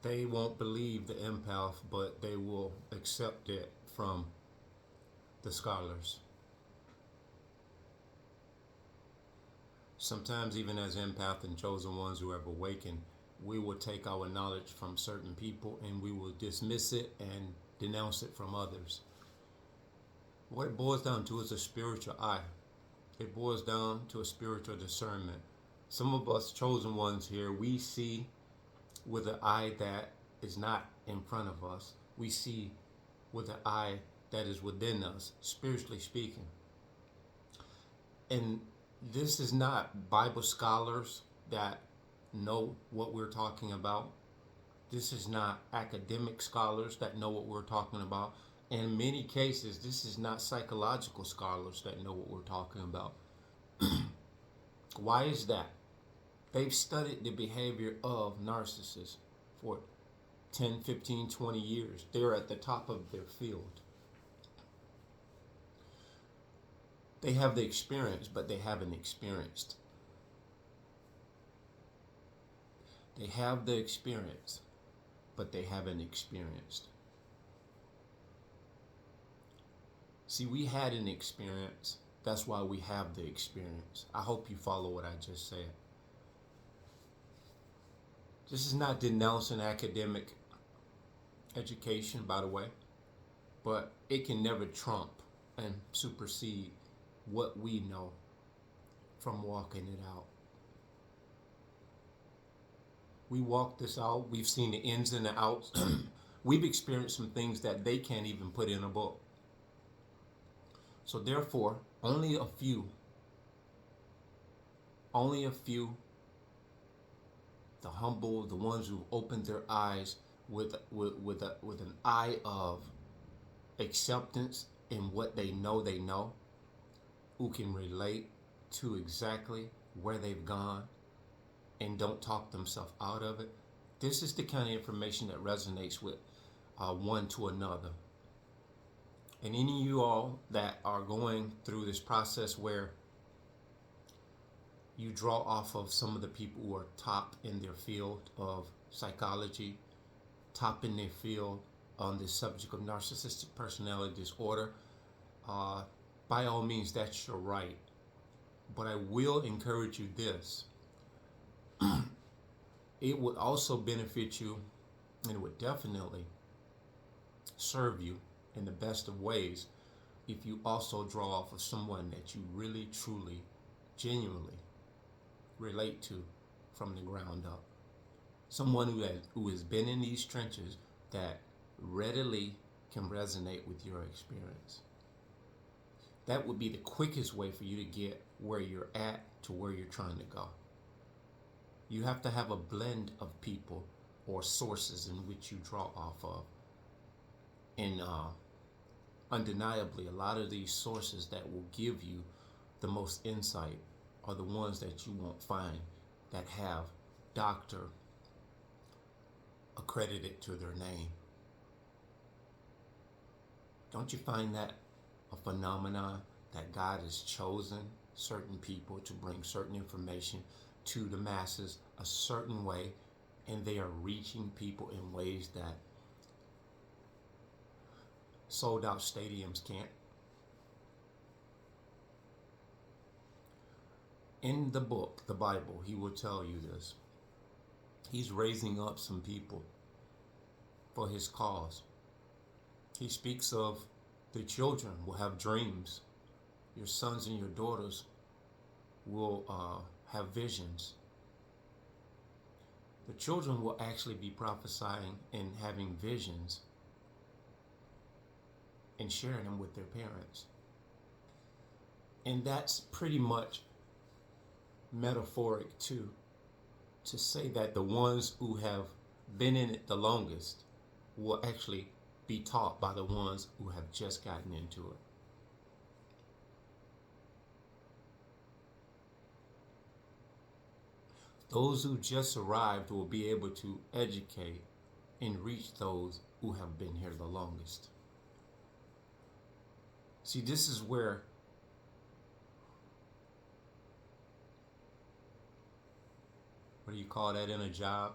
They won't believe the empath, but they will accept it from the scholars. Sometimes, even as empath and chosen ones who have awakened, we will take our knowledge from certain people and we will dismiss it and denounce it from others. What it boils down to is a spiritual eye. It boils down to a spiritual discernment. Some of us chosen ones here, we see with an eye that is not in front of us. We see with an eye that is within us, spiritually speaking. And this is not Bible scholars that know what we're talking about. This is not academic scholars that know what we're talking about. In many cases, this is not psychological scholars that know what we're talking about. Why is that? They've studied the behavior of narcissists for 10, 15, 20 years. They're at the top of their field. They have the experience, but they haven't experienced. They have the experience, but they haven't experienced. See, we had an experience. That's why we have the experience. I hope you follow what I just said. This is not denouncing academic education, by the way, but it can never trump and supersede what we know from walking it out. We walk this out. We've seen the ins and the outs. We've experienced some things that they can't even put in a book. So therefore, only a few, the humble, the ones who opened their eyes with an eye of acceptance in what they know, who can relate to exactly where they've gone and don't talk themselves out of it. This is the kind of information that resonates with one to another. And any of you all that are going through this process where you draw off of some of the people who are top in their field of psychology, top in their field on the subject of narcissistic personality disorder, by all means, that's your right. But I will encourage you this. It would also benefit you, and it would definitely serve you in the best of ways if you also draw off of someone that you really, truly, genuinely relate to from the ground up. Someone who has been in these trenches that readily can resonate with your experience. That would be the quickest way for you to get where you're at to where you're trying to go. You have to have a blend of people or sources in which you draw off of. And undeniably, a lot of these sources that will give you the most insight are the ones that you won't find that have doctor accredited to their name. Don't you find that a phenomenon that God has chosen certain people to bring certain information to the masses a certain way, and they are reaching people in ways that sold out stadiums can't? In the book, the Bible, he will tell you this. He's raising up some people for his cause. He speaks of the children will have dreams. Your sons and your daughters will have visions. The children will actually be prophesying and having visions and sharing them with their parents. And that's pretty much metaphoric too, to say that the ones who have been in it the longest will actually be taught by the ones who have just gotten into it. Those who just arrived will be able to educate and reach those who have been here the longest. See, this is where what do you call that in a job?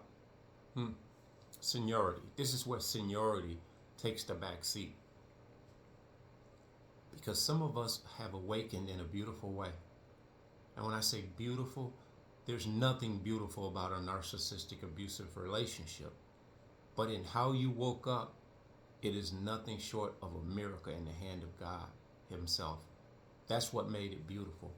Seniority. This is where seniority takes the back seat. Because some of us have awakened in a beautiful way. And when I say beautiful, there's nothing beautiful about a narcissistic abusive relationship. But in how you woke up, it is nothing short of a miracle in the hand of God Himself. That's what made it beautiful.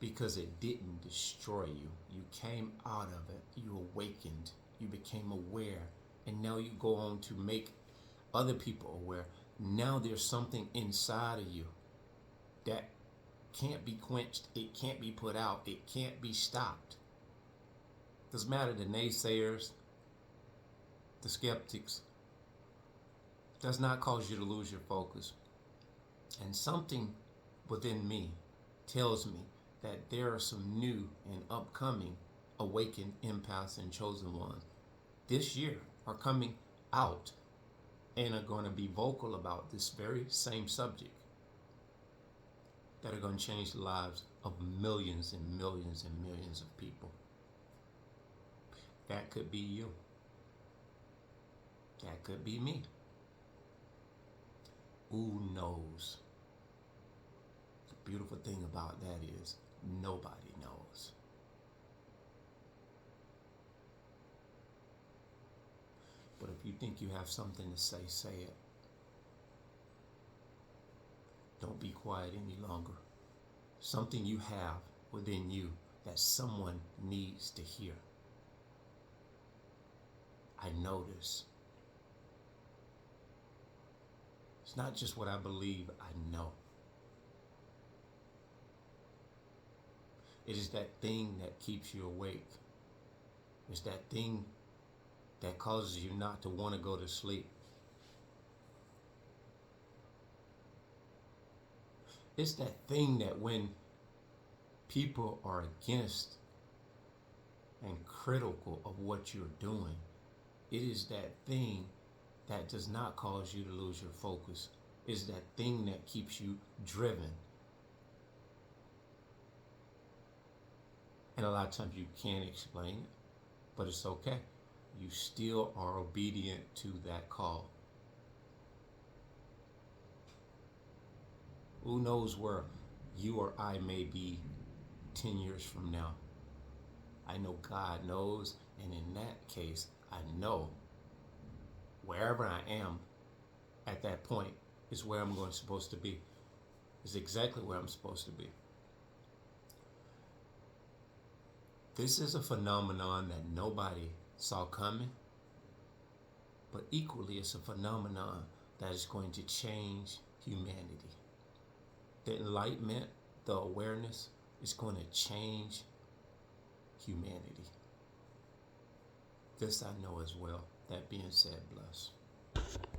Because it didn't destroy you. You came out of it. You awakened. You became aware. And now you go on to make other people aware. Now there's something inside of you that can't be quenched. It can't be put out. It can't be stopped. Doesn't matter the naysayers, the skeptics. Does not cause you to lose your focus. And something within me tells me that there are some new and upcoming awakened empaths and chosen ones this year are coming out and are going to be vocal about this very same subject that are going to change the lives of millions and millions and millions of people. That could be you. That could be me. Who knows? The beautiful thing about that is nobody knows. But if you think you have something to say, say it. Don't be quiet any longer. Something you have within you that someone needs to hear. I know this. It's not just what I believe, I know. It is that thing that keeps you awake. It's that thing that causes you not to want to go to sleep. It's that thing that when people are against and critical of what you're doing, it is that thing that does not cause you to lose your focus. It's that thing that keeps you driven. And a lot of times you can't explain it, but it's okay. You still are obedient to that call. Who knows where you or I may be 10 years from now? I know God knows, and in that case, I know wherever I am at that point is where I'm supposed to be. Is exactly where I'm supposed to be. This is a phenomenon that nobody saw coming, but equally it's a phenomenon that is going to change humanity. The enlightenment, the awareness is going to change humanity. This I know as well. That being said, bless.